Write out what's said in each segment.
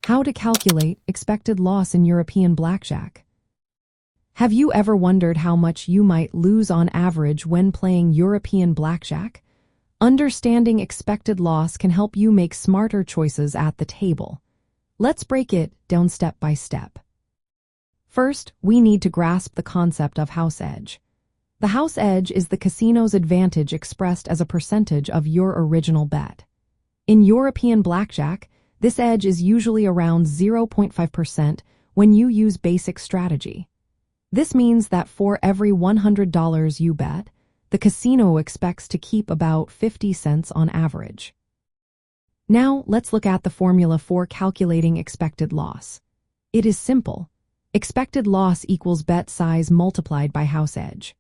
How to calculate expected loss in European blackjack. Have you ever wondered how much you might lose on average when playing European blackjack? Understanding expected loss can help you make smarter choices at the table. Let's break it down step by step. First, we need to grasp the concept of house edge. The house edge is the casino's advantage expressed as a percentage of your original bet. In European blackjack, this edge is usually around 0.5% when you use basic strategy. This means that for every $100 you bet, the casino expects to keep about 50 cents on average. Now, let's look at the formula for calculating expected loss. It is simple. Expected loss equals bet size multiplied by house edge.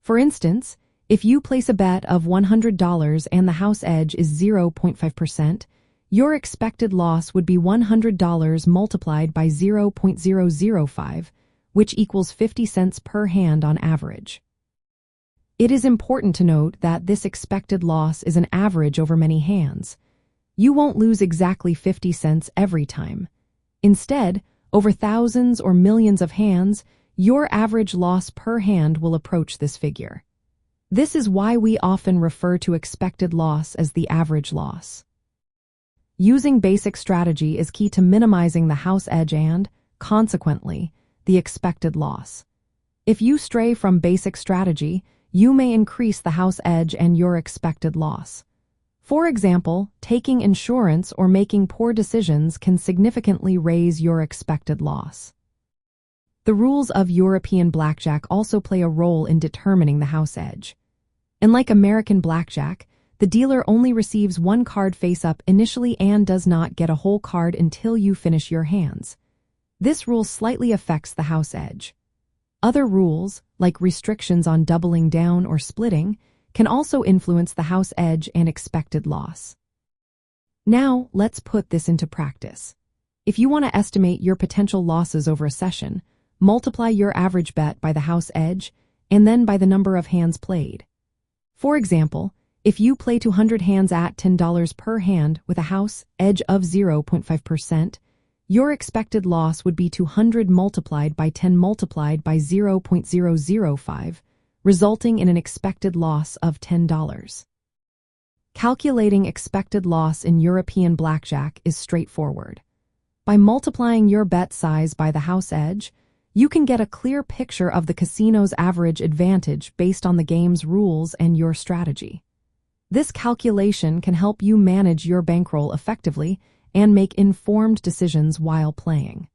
For instance, if you place a bet of $100 and the house edge is 0.5%, your expected loss would be $100 multiplied by 0.005, which equals 50 cents per hand on average. It is important to note that this expected loss is an average over many hands. You won't lose exactly 50 cents every time. Instead, over thousands or millions of hands, your average loss per hand will approach this figure. This is why we often refer to expected loss as the average loss. Using basic strategy is key to minimizing the house edge and, consequently, the expected loss. If you stray from basic strategy, you may increase the house edge and your expected loss. For example, taking insurance or making poor decisions can significantly raise your expected loss. The rules of European blackjack also play a role in determining the house edge. Unlike American blackjack, the dealer only receives one card face-up initially and does not get a whole card until you finish your hands. This rule slightly affects the house edge. Other rules, like restrictions on doubling down or splitting, can also influence the house edge and expected loss. Now, let's put this into practice. If you want to estimate your potential losses over a session, multiply your average bet by the house edge and then by the number of hands played. For example, if you play 200 hands at $10 per hand with a house edge of 0.5%, your expected loss would be 200 multiplied by 10 multiplied by 0.005, resulting in an expected loss of $10. Calculating expected loss in European blackjack is straightforward. By multiplying your bet size by the house edge, you can get a clear picture of the casino's average advantage based on the game's rules and your strategy. This calculation can help you manage your bankroll effectively and make informed decisions while playing.